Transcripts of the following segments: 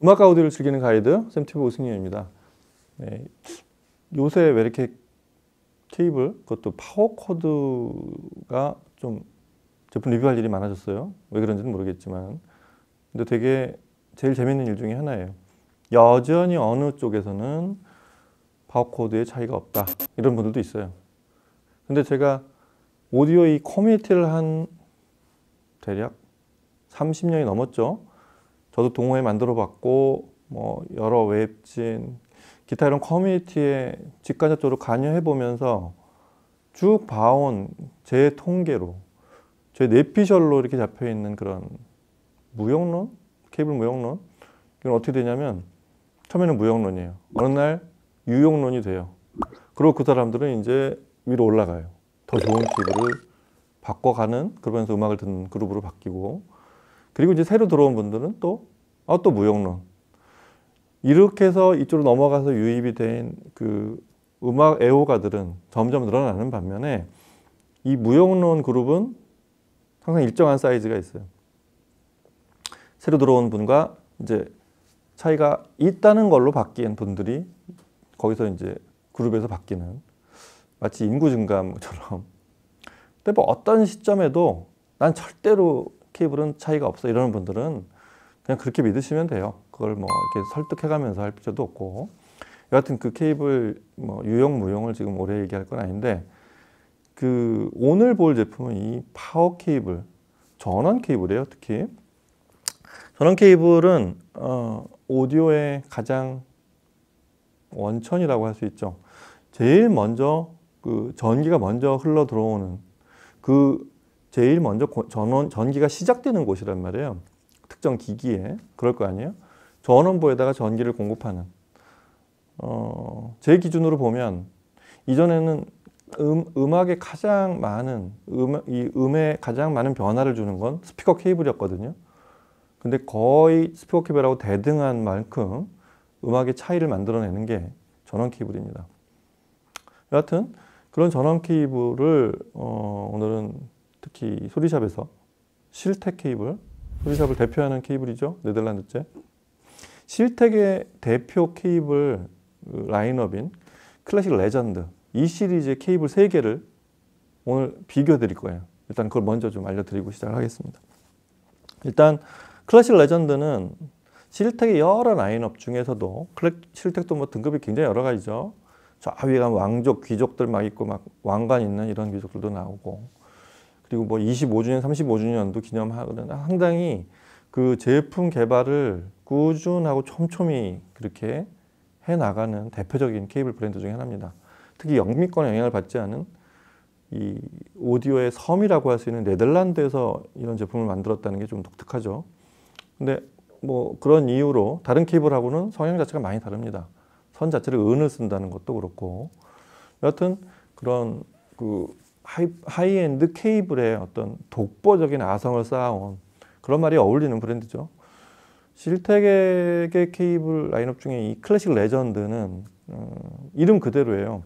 음악 아우디오를 즐기는 가이드 샘티브 오승윤입니다. 네, 요새 왜 이렇게 케이블, 그것도 파워 코드가 좀 제품 리뷰할 일이 많아졌어요. 왜 그런지는 모르겠지만. 근데 되게 제일 재밌는 일 중에 하나예요. 여전히 어느 쪽에서는 파워 코드의 차이가 없다, 이런 분들도 있어요. 근데 제가 오디오 이 커뮤니티를 한 대략 30년이 넘었죠. 저도 동호회 만들어 봤고, 뭐 여러 웹진, 기타 이런 커뮤니티에 직간접적으로 관여해 보면서 쭉 봐온 제 통계로, 제 뇌피셜로 이렇게 잡혀 있는 그런 무용론, 케이블 무용론, 이건 어떻게 되냐면 처음에는 무용론이에요. 어느 날 유용론이 돼요. 그리고 그 사람들은 이제 위로 올라가요. 더 좋은 케이블을 바꿔가는, 그러면서 음악을 듣는 그룹으로 바뀌고, 그리고 이제 새로 들어온 분들은 또 무용론. 이렇게 해서 이쪽으로 넘어가서 유입이 된 그 음악 애호가들은 점점 늘어나는 반면에 이 무용론 그룹은 항상 일정한 사이즈가 있어요. 새로 들어온 분과 이제 차이가 있다는 걸로 바뀐 분들이 거기서 이제 그룹에서 바뀌는, 마치 인구 증감처럼. 근데 뭐 어떤 시점에도 난 절대로 케이블은 차이가 없어 이러는 분들은 그냥 그렇게 믿으시면 돼요. 그걸 뭐 이렇게 설득해가면서 할 필요도 없고. 여하튼 그 케이블 뭐 유용 무용을 지금 오래 얘기할 건 아닌데, 그 오늘 볼 제품은 이 파워 케이블, 전원 케이블이에요. 특히 전원 케이블은 오디오의 가장 원천이라고 할 수 있죠. 제일 먼저 그 전기가 먼저 흘러 들어오는, 그 제일 먼저 전기가 시작되는 곳이란 말이에요. 특정 기기에. 그럴 거 아니에요. 전원부에다가 전기를 공급하는. 제 기준으로 보면 이전에는 음악에 가장 많은 음에 가장 많은 변화를 주는 건 스피커 케이블이었거든요. 근데 거의 스피커 케이블하고 대등한 만큼 음악의 차이를 만들어내는 게 전원 케이블입니다. 여하튼 그런 전원 케이블을 오늘은 특히 소리샵에서 실텍 케이블, 소리샵을 대표하는 케이블이죠. 네덜란드제. 실텍의 대표 케이블 라인업인 클래식 레전드, 이 시리즈의 케이블 3개를 오늘 비교해 드릴 거예요. 일단 그걸 먼저 좀 알려드리고 시작을 하겠습니다. 일단 클래식 레전드는 실텍의 여러 라인업 중에서도, 실텍도 뭐 등급이 굉장히 여러 가지죠. 저 위에 가면 왕족, 귀족들 막 있고, 막 왕관 있는 이런 귀족들도 나오고, 그리고 뭐 25주년, 35주년도 기념하는, 상당히 그 제품 개발을 꾸준하고 촘촘히 그렇게 해나가는 대표적인 케이블 브랜드 중에 하나입니다. 특히 영미권의 영향을 받지 않은 이 오디오의 섬이라고 할 수 있는 네덜란드에서 이런 제품을 만들었다는 게 좀 독특하죠. 근데 뭐 그런 이유로 다른 케이블하고는 성향 자체가 많이 다릅니다. 선 자체를 은을 쓴다는 것도 그렇고. 여하튼 그런 그 하이엔드 케이블의 어떤 독보적인 아성을 쌓아온 그런 말이 어울리는 브랜드죠. 실텍의 케이블 라인업 중에 이 클래식 레전드는 이름 그대로예요.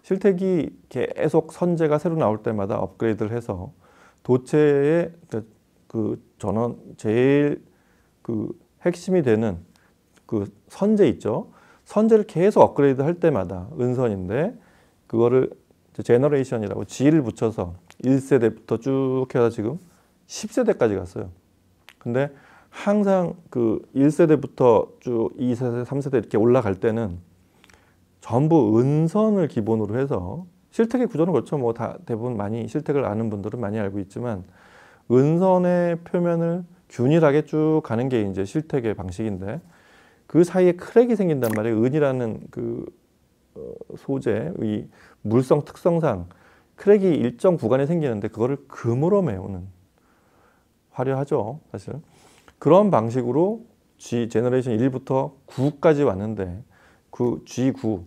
실텍이 계속 선재가 새로 나올 때마다 업그레이드를 해서 도체의 그 전원 제일 그 핵심이 되는 그 선재 있죠. 선재를 계속 업그레이드 할 때마다 은선인데, 그거를 제너레이션이라고 G를 붙여서 1세대부터 쭉 해서 지금 10세대까지 갔어요. 근데 항상 그 1세대부터 쭉 2세대, 3세대 이렇게 올라갈 때는 전부 은선을 기본으로 해서, 실텍의 구조는 그렇죠. 뭐 다 대부분 많이 실텍을 아는 분들은 많이 알고 있지만, 은선의 표면을 균일하게 쭉 가는 게 이제 실텍의 방식인데, 그 사이에 크랙이 생긴단 말이에요. 은이라는 그 소재의 물성 특성상 크랙이 일정 구간에 생기는데, 그거를 금으로 메우는, 화려하죠, 사실. 그런 방식으로 G 제너레이션 1부터 9까지 왔는데, 그 G9,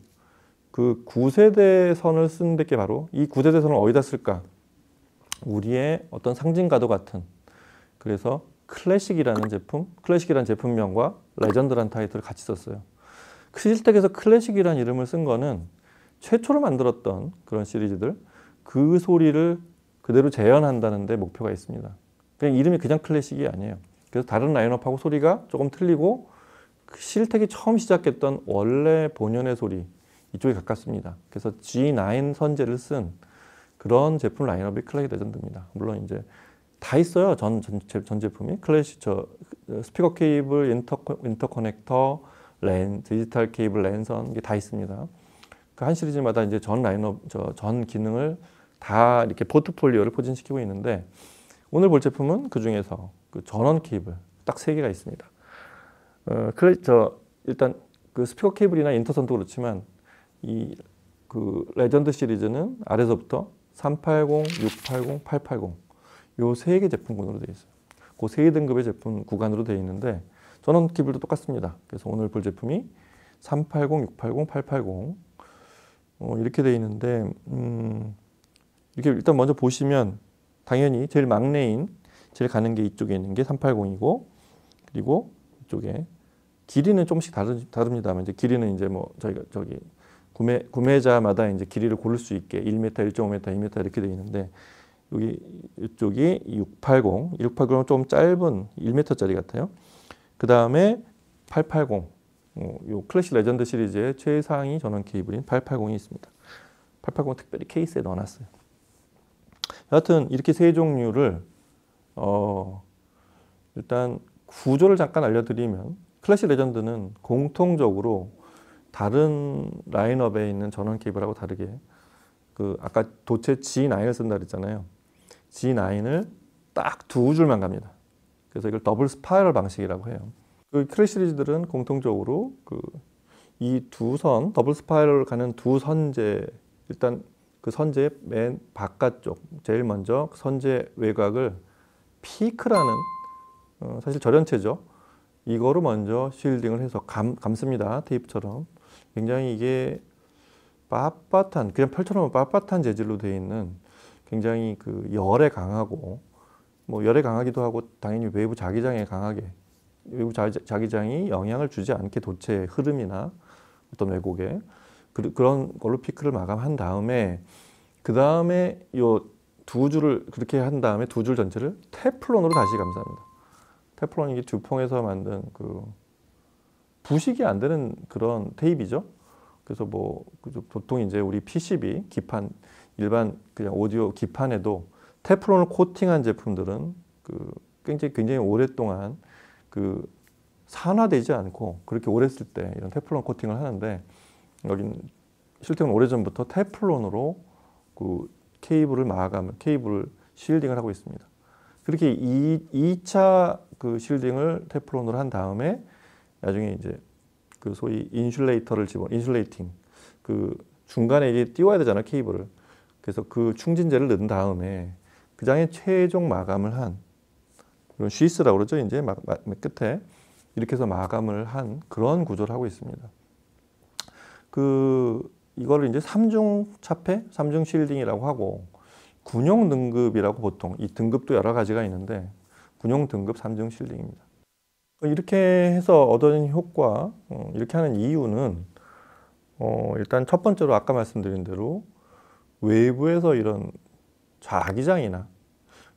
그 9세대 선을 쓴 게 바로, 이 9세대 선을 어디다 쓸까? 우리의 어떤 상징과도 같은, 그래서 클래식이라는 제품, 클래식이라는 제품명과 레전드라는 타이틀을 같이 썼어요. 실텍에서 클래식이라는 이름을 쓴 거는 최초로 만들었던 그런 시리즈들, 그 소리를 그대로 재현한다는 데 목표가 있습니다. 그냥 이름이 그냥 클래식이 아니에요. 그래서 다른 라인업하고 소리가 조금 틀리고 실텍이 처음 시작했던 원래 본연의 소리 이쪽에 가깝습니다. 그래서 G9 선재를 쓴 그런 제품 라인업이 클래식 레전드입니다. 물론 이제 다 있어요. 전 제품이 클래식 스피커 케이블, 인터커넥터, 디지털 케이블, 랜선 이게 다 있습니다. 그 한 시리즈마다 이제 전 라인업 전 기능을 다 이렇게 포트폴리오를 포진시키고 있는데 오늘 볼 제품은 그 중에서 그 전원 케이블 딱 3개가 있습니다. 일단 그 스피커 케이블이나 인터선도 그렇지만 이 그 레전드 시리즈는 아래서부터 380, 680, 880 요 3개 제품군으로 되어 있어요. 그 3등급의 제품 구간으로 되어 있는데 전원 케이블도 똑같습니다. 그래서 오늘 볼 제품이 380, 680, 880 이렇게 되어 있는데 이렇게 일단 먼저 보시면 당연히 제일 막내인 제일 가는 게 이쪽에 있는 게 380이고 그리고 이쪽에 길이는 조금씩 다릅니다만 이제 길이는 이제 뭐 저희가 저기 구매자마다 이제 길이를 고를 수 있게 1m, 1.5m, 2m 이렇게 되어 있는데 여기 이쪽이 680, 680은 좀 짧은 1m짜리 같아요. 그 다음에 880, 요 클래식 레전드 시리즈의 최상위 전원 케이블인 880이 있습니다. 880 특별히 케이스에 넣어놨어요. 여하튼 이렇게 세 종류를 일단 구조를 잠깐 알려드리면 클래식 레전드는 공통적으로 다른 라인업에 있는 전원 케이블하고 다르게 그 아까 도체 G9을 쓴다 그랬잖아요. G9을 딱 2줄만 갑니다. 그래서 이걸 더블 스파이럴 방식이라고 해요. 그 클래식 시리즈들은 공통적으로 그 이 두 선 더블 스파이럴 가는 두 선재 일단 그 선재의 맨 바깥쪽 제일 먼저 선재 외곽을 피크라는 사실 절연체죠. 이거로 먼저 쉴딩을 해서 감습니다. 테이프처럼. 굉장히 이게 빳빳한 그냥 펼쳐놓으면 빳빳한 재질로 되어 있는 굉장히 그 열에 강하고 뭐 열에 강하기도 하고 당연히 외부 자기장에 강하게 외부 자기장이 영향을 주지 않게 도체의 흐름이나 어떤 왜곡에 그런 걸로 피크를 마감한 다음에 그 다음에 요 두 줄을 그렇게 한 다음에 두 줄 전체를 테플론으로 다시 감쌉니다. 테플론 이게 듀퐁에서 만든 그 부식이 안 되는 그런 테이프이죠. 그래서 뭐 보통 이제 우리 PCB 기판 일반 그냥 오디오 기판에도 테플론을 코팅한 제품들은 그 굉장히 오랫동안 그 산화되지 않고 그렇게 오래 쓸 때 이런 테플론 코팅을 하는데 여긴 실제는 오래전부터 테플론으로 그 케이블을 실딩을 하고 있습니다. 그렇게 2차 그 실딩을 테플론으로 한 다음에 나중에 이제 그 소위 인슐레이팅 그 중간에 이게 띄워야 되잖아 케이블을. 그래서 그 충진제를 넣은 다음에 그 장에 최종 마감을 한 이런 쉬스라고 그러죠. 이제 끝에 이렇게 해서 마감을 한 그런 구조를 하고 있습니다. 이거를 이제 3중 차폐, 3중 실딩이라고 하고 군용 등급이라고 보통 이 등급도 여러 가지가 있는데 군용 등급 3중 실딩입니다. 이렇게 해서 얻어진 효과, 이렇게 하는 이유는 일단 첫 번째로 아까 말씀드린 대로 외부에서 이런 자기장이나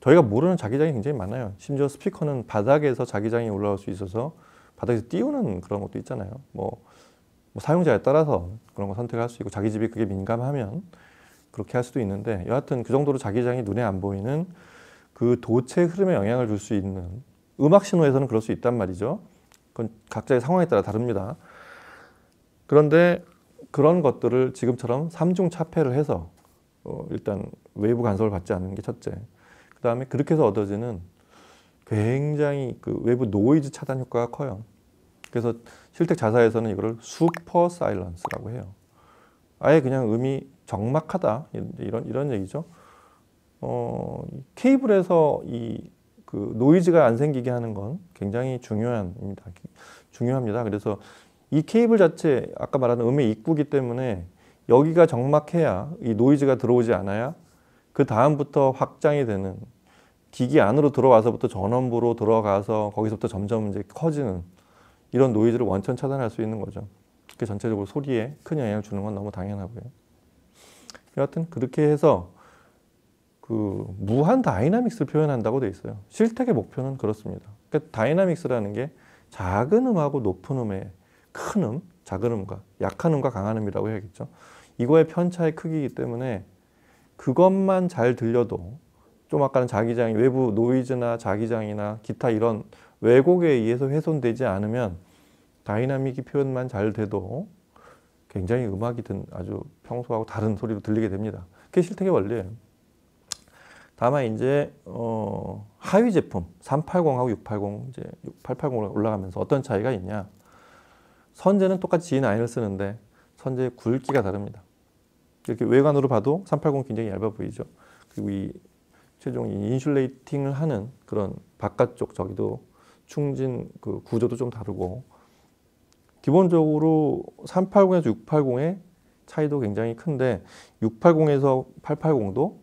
저희가 모르는 자기장이 굉장히 많아요. 심지어 스피커는 바닥에서 자기장이 올라올 수 있어서 바닥에서 띄우는 그런 것도 있잖아요. 뭐 사용자에 따라서 그런 거 선택할 수 있고 자기 집이 그게 민감하면 그렇게 할 수도 있는데 여하튼 그 정도로 자기장이 눈에 안 보이는 그 도체 흐름에 영향을 줄 수 있는 음악 신호에서는 그럴 수 있단 말이죠. 그건 각자의 상황에 따라 다릅니다. 그런데 그런 것들을 지금처럼 3중 차폐를 해서 일단 외부 간섭을 받지 않는 게 첫째. 그 다음에 그렇게 해서 얻어지는 굉장히 그 외부 노이즈 차단 효과가 커요. 그래서 실텍 자사에서는 이거를 슈퍼 사일런스라고 해요. 아예 그냥 음이 적막하다 이런 얘기죠. 케이블에서 그 노이즈가 안 생기게 하는 건 굉장히 중요합니다. 그래서 이 케이블 자체 아까 말한 음의 입구기 때문에 여기가 적막해야 이 노이즈가 들어오지 않아야 그 다음부터 확장이 되는 기기 안으로 들어와서부터 전원부로 들어가서 거기서부터 점점 이제 커지는 이런 노이즈를 원천 차단할 수 있는 거죠. 그게 전체적으로 소리에 큰 영향을 주는 건 너무 당연하고요. 여하튼 그렇게 해서 그 무한 다이나믹스를 표현한다고 돼 있어요. 실텍의 목표는 그렇습니다. 그러니까 다이나믹스라는 게 작은 음하고 높은 음의 큰 음, 작은 음과 약한 음과 강한 음이라고 해야겠죠. 이거의 편차의 크기이기 때문에 그것만 잘 들려도 좀 아까는 자기장이 외부 노이즈나 자기장이나 기타 이런 왜곡에 의해서 훼손되지 않으면 다이나믹이 표현만 잘 돼도 굉장히 음악이 아주 평소하고 다른 소리로 들리게 됩니다. 그게 실택의 원리예요. 다만 이제 하위 제품 380하고 680 이제 880으로 올라가면서 어떤 차이가 있냐? 선재는 똑같이 G9을 쓰는데 선재의 굵기가 다릅니다. 이렇게 외관으로 봐도 380 굉장히 얇아 보이죠. 그리고 이 최종 인슐레이팅을 하는 그런 바깥쪽 저기도 충진 그 구조도 좀 다르고 기본적으로 380에서 680의 차이도 굉장히 큰데 680에서 880도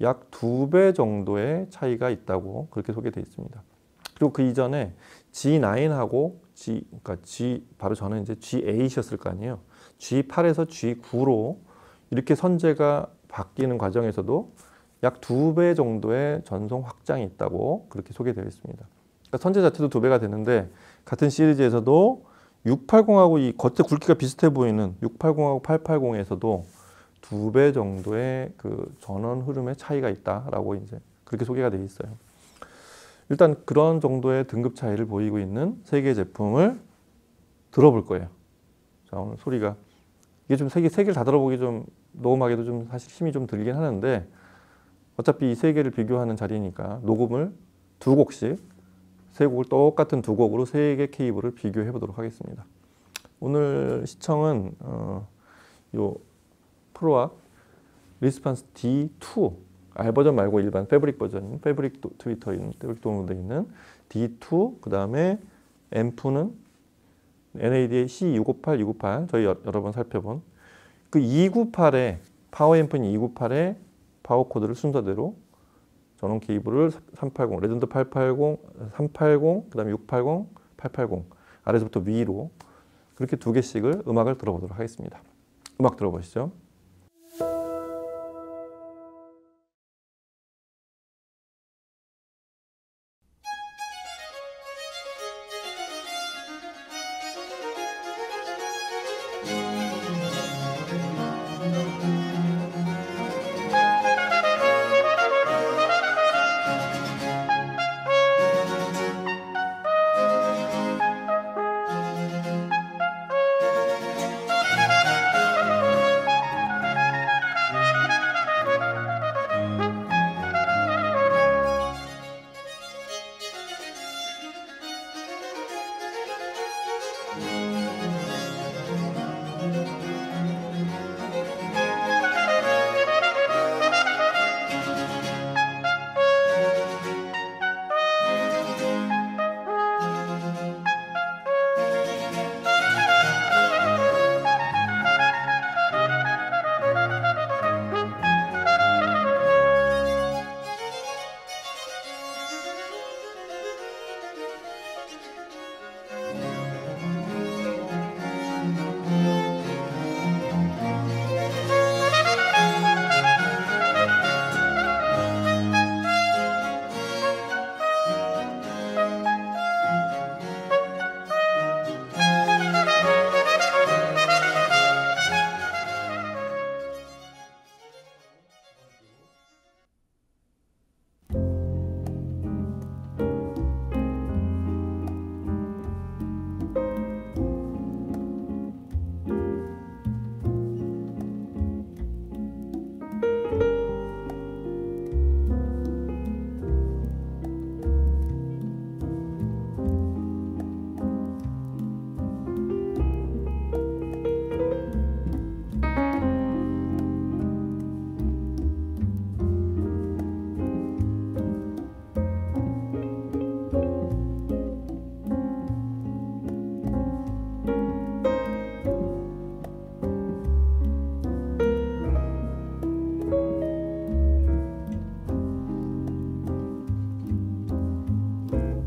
약 2배 정도의 차이가 있다고 그렇게 소개되어 있습니다. 그리고 그 이전에 G9하고 그러니까 바로 저는 이제 G8이었을 거 아니에요. G8에서 G9로 이렇게 선재가 바뀌는 과정에서도 약 2배 정도의 전송 확장이 있다고 그렇게 소개되어 있습니다. 그러니까 선재 자체도 2배가 되는데 같은 시리즈에서도 680하고 이 겉에 굵기가 비슷해 보이는 680하고 880에서도 2배 정도의 그 전원 흐름의 차이가 있다라고 이제 그렇게 소개가 되어 있어요. 일단 그런 정도의 등급 차이를 보이고 있는 세 개의 제품을 들어볼 거예요. 자, 오늘 소리가 이게 좀 세 개를 다 들어보기 좀 녹음하기도 좀 사실 힘이 좀 들긴 하는데 어차피 이 세 개를 비교하는 자리니까 녹음을 2곡씩 세 곡을 똑같은 2곡으로 세 개 케이블을 비교해 보도록 하겠습니다. 오늘 시청은 요 프로악 리스판스 D2 R 버전 말고 일반 패브릭 버전, 패브릭 트위터에 있는 패브릭 도움으로 있는 D2 그 다음에 앰프는 NADA C658, 298 저희 여러 번 살펴본 그 298의 파워 앰프는 298의 파워 코드를 순서대로 전원 케이블을 380, 레전드 880, 380, 그 다음에 680, 880 아래서부터 위로 그렇게 2개씩을 음악을 들어보도록 하겠습니다. 음악 들어보시죠.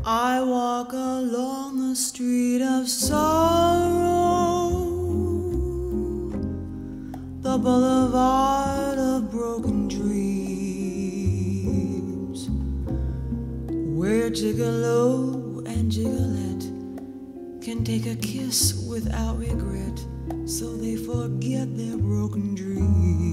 I walk along the street of sorrow, the boulevard of broken dreams, where gigolo and gigolette can take a kiss without regret, so they forget their broken dreams.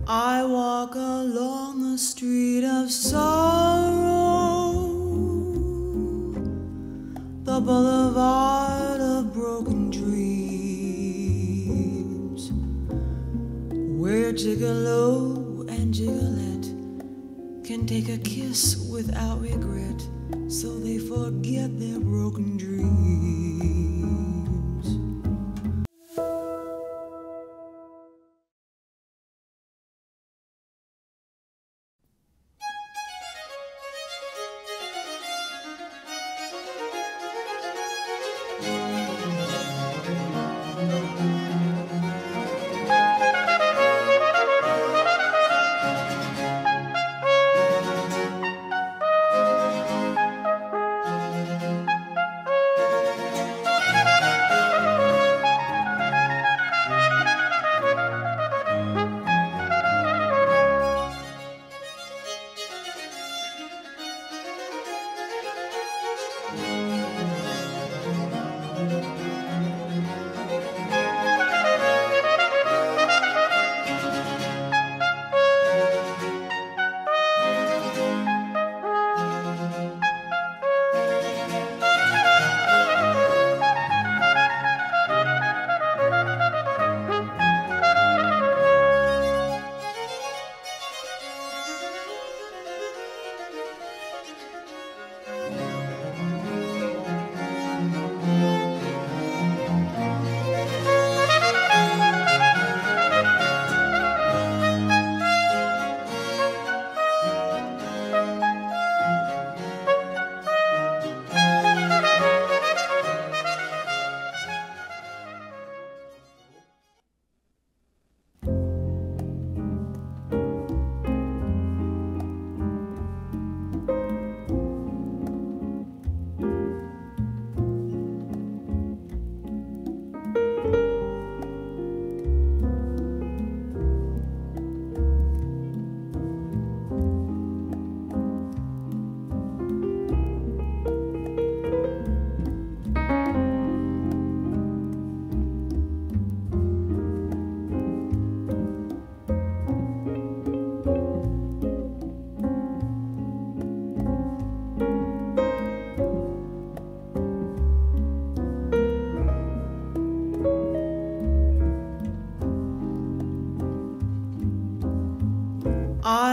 I walk along the street of sorrow, the boulevard of broken dreams, where Gigolo and Gigolette can take a kiss without regret, so they forget their broken dreams.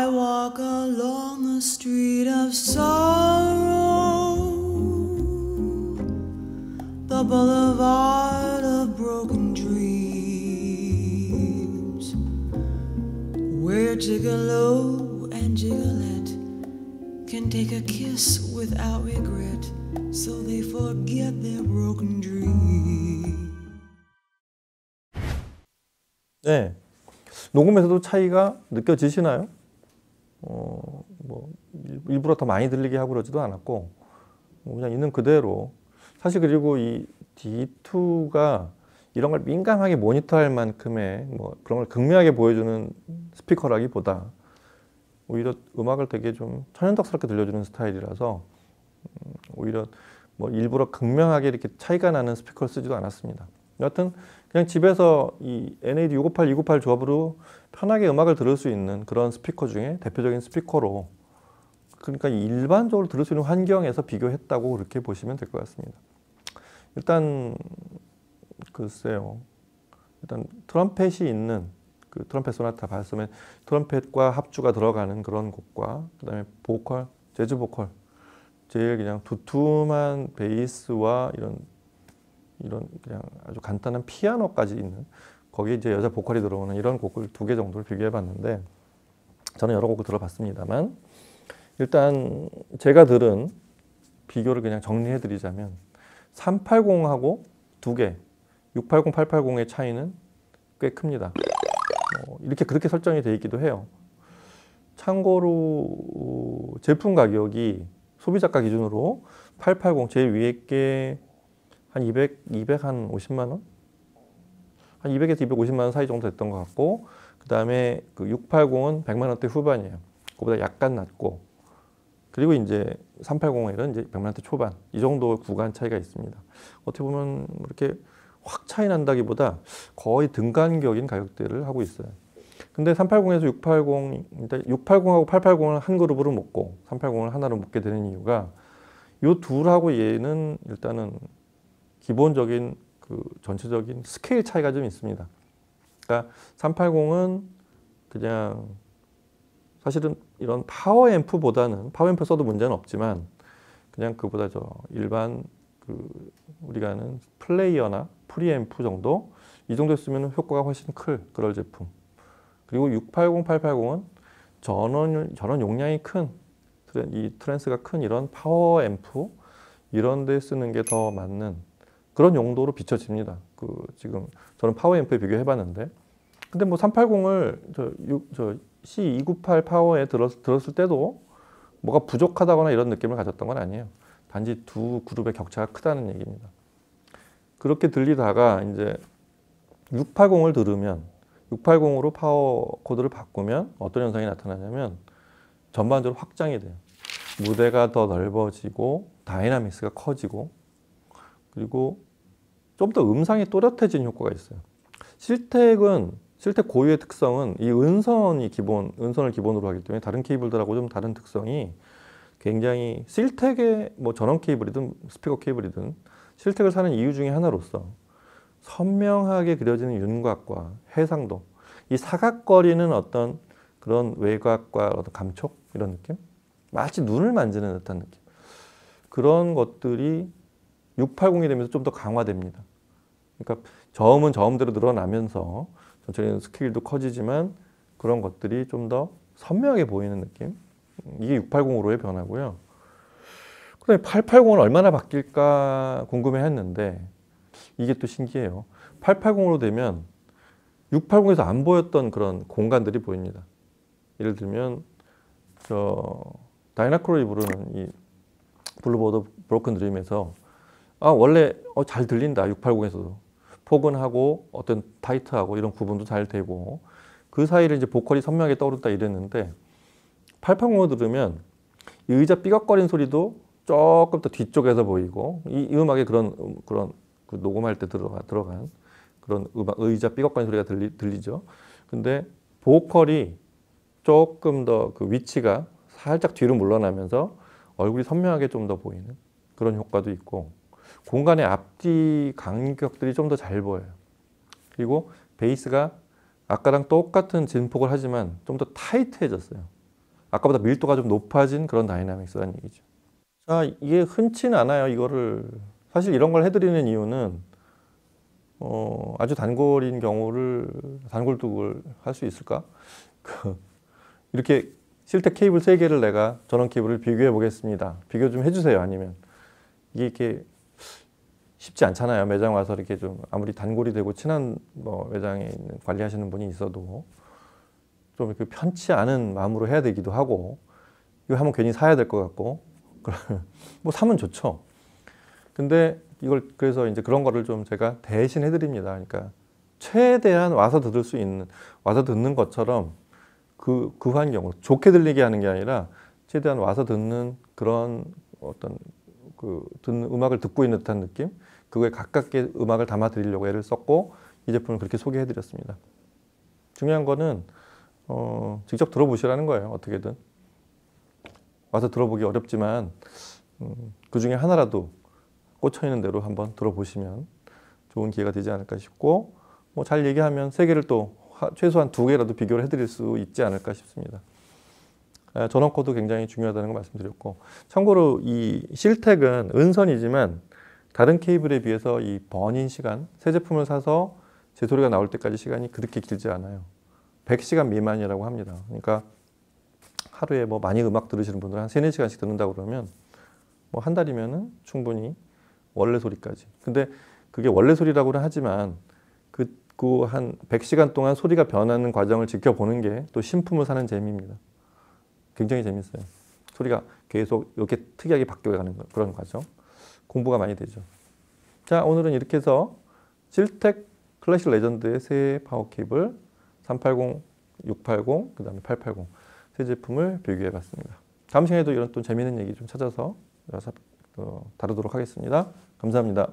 I walk along the street of sorrow, the boulevard of broken dreams, where gigolo and gigolette can take a kiss without regret, so they forget their broken dreams. 네, 녹음에서도 차이가 느껴지시나요? 일부러 더 많이 들리게 하고 그러지도 않았고, 그냥 있는 그대로. 사실 그리고 이 D2가 이런 걸 민감하게 모니터할 만큼의 그런 걸 극명하게 보여주는 스피커라기보다 오히려 음악을 되게 좀 천연덕스럽게 들려주는 스타일이라서 오히려 일부러 극명하게 이렇게 차이가 나는 스피커를 쓰지도 않았습니다. 여하튼 그냥 집에서 이 NAD 658, 298 조합으로 편하게 음악을 들을 수 있는 그런 스피커 중에 대표적인 스피커로, 그러니까 일반적으로 들을 수 있는 환경에서 비교했다고 그렇게 보시면 될 것 같습니다. 일단 글쎄요. 일단 트럼펫이 있는 그 트럼펫 소나타 발성에 트럼펫과 합주가 들어가는 그런 곡과 그다음에 보컬, 재즈 보컬, 제일 그냥 두툼한 베이스와 이런 그냥 아주 간단한 피아노까지 있는, 거기에 이제 여자 보컬이 들어오는 이런 곡을 2개 정도를 비교해 봤는데, 저는 여러 곡을 들어봤습니다만 일단 제가 들은 비교를 그냥 정리해 드리자면 380하고 2개 680, 880의 차이는 꽤 큽니다. 이렇게 그렇게 설정이 되어 있기도 해요. 참고로 제품 가격이 소비자가 기준으로 880 제일 위에 게 한 250만 원? 한 200에서 250만 원 사이 정도 됐던 것 같고, 그 다음에 그 680은 100만 원대 후반이에요. 그보다 약간 낮고, 그리고 이제 380은 이제 100만 원대 초반, 이 정도 구간 차이가 있습니다. 어떻게 보면 이렇게 확 차이 난다기보다 거의 등간격인 가격대를 하고 있어요. 근데 380에서 680, 680하고 880을 한 그룹으로 묶고 380을 하나로 묶게 되는 이유가 이 둘하고 얘는 일단은 기본적인 그 전체적인 스케일 차이가 좀 있습니다. 그러니까 380은 그냥 사실은 이런 파워 앰프보다는, 파워 앰프 써도 문제는 없지만 그냥 그보다 일반 우리가 아는 플레이어나 프리앰프 정도, 이 정도 쓰면 효과가 훨씬 클 그럴 제품. 그리고 680, 880은 전원 용량이 큰, 이 트랜스가 큰 이런 파워 앰프 이런 데 쓰는 게 더 맞는 그런 용도로 비춰집니다. 지금 저는 파워 앰프에 비교해 봤는데, 근데 380을 C298 파워에 들었을 때도 뭐가 부족하다거나 이런 느낌을 가졌던 건 아니에요. 단지 두 그룹의 격차가 크다는 얘기입니다. 그렇게 들리다가 이제 680을 들으면, 680으로 파워 코드를 바꾸면 어떤 현상이 나타나냐면 전반적으로 확장이 돼요. 무대가 더 넓어지고 다이나믹스가 커지고, 그리고 좀 더 음상이 또렷해진 효과가 있어요. 실텍 고유의 특성은 이 은선을 기본으로 하기 때문에 다른 케이블들하고 좀 다른 특성이, 굉장히 실텍의 전원 케이블이든 스피커 케이블이든 실텍을 사는 이유 중에 하나로서 선명하게 그려지는 윤곽과 해상도, 이 사각거리는 어떤 그런 외곽과 어떤 감촉, 이런 느낌, 마치 눈을 만지는 듯한 느낌, 그런 것들이 680이 되면서 좀 더 강화됩니다. 그러니까 저음은 저음대로 늘어나면서 전체적인 스케일도 커지지만 그런 것들이 좀 더 선명하게 보이는 느낌, 이게 680으로의 변화고요. 그다음에 880은 얼마나 바뀔까 궁금해했는데 이게 또 신기해요. 880으로 되면 680에서 안 보였던 그런 공간들이 보입니다. 예를 들면 다이나 크로이 부르는 이 블루버드 브로큰 드림에서 원래 잘 들린다. 680에서도 포근하고 어떤 타이트하고 이런 구분도 잘 되고, 그 사이를 이제 보컬이 선명하게 떠오른다 이랬는데 880으로 들으면 이 의자 삐걱거리는 소리도 조금 더 뒤쪽에서 보이고, 이 음악에 그런 그 녹음할 때 들어간 그런 의자 삐걱거리는 소리가 들리죠. 근데 보컬이 조금 더 그 위치가 살짝 뒤로 물러나면서 얼굴이 선명하게 좀 더 보이는 그런 효과도 있고, 공간의 앞뒤 간격들이 좀 더 잘 보여요. 그리고 베이스가 아까랑 똑같은 진폭을 하지만 좀 더 타이트해졌어요. 아까보다 밀도가 좀 높아진 그런 다이나믹스라는 얘기죠. 자, 이게 흔치는 않아요. 이거를 사실 이런 걸 해드리는 이유는 아주 단골인 경우를 단골뚝을 할 수 있을까? 이렇게 실택 케이블 3개를 내가 전원 케이블을 비교해 보겠습니다. 비교 좀 해주세요. 아니면 이게 이렇게 쉽지 않잖아요. 매장 와서 이렇게 좀 아무리 단골이 되고 친한 뭐 매장에 있는 관리하시는 분이 있어도 좀 이렇게 편치 않은 마음으로 해야 되기도 하고 이거 하면 괜히 사야 될 것 같고 뭐 사면 좋죠. 근데 이걸 그래서 이제 그런 거를 좀 제가 대신 해드립니다. 그러니까 최대한 와서 듣는 것처럼 그 환경 좋게 들리게 하는 게 아니라 최대한 와서 듣는 그런 어떤 그 듣는 음악을 듣고 있는 듯한 느낌, 그거에 가깝게 음악을 담아 드리려고 애를 썼고 이 제품을 그렇게 소개해 드렸습니다. 중요한 거는 직접 들어보시라는 거예요. 어떻게든 와서 들어보기 어렵지만 그 중에 하나라도 꽂혀 있는 대로 한번 들어보시면 좋은 기회가 되지 않을까 싶고, 뭐 잘 얘기하면 3개를 또 최소한 2개라도 비교를 해드릴 수 있지 않을까 싶습니다. 전원 코드 굉장히 중요하다는 거 말씀드렸고, 참고로 이 실택은 은선이지만 다른 케이블에 비해서 이 버닝 시간, 새 제품을 사서 제 소리가 나올 때까지 시간이 그렇게 길지 않아요. 100시간 미만이라고 합니다. 그러니까 하루에 뭐 많이 음악 들으시는 분들은 한 3-4시간씩 듣는다고 그러면 뭐 한 달이면은 충분히 원래 소리까지. 근데 그게 원래 소리라고는 하지만 그 한 100시간 동안 소리가 변하는 과정을 지켜보는 게 또 신품을 사는 재미입니다. 굉장히 재밌어요. 소리가 계속 이렇게 특이하게 바뀌어가는 그런 과정. 공부가 많이 되죠. 자, 오늘은 이렇게 해서 실텍 클래식 레전드의 새 파워 케이블 380, 680, 그 다음에 880 새 제품을 비교해 봤습니다. 다음 시간에도 이런 또 재미있는 얘기 좀 찾아서 다루도록 하겠습니다. 감사합니다.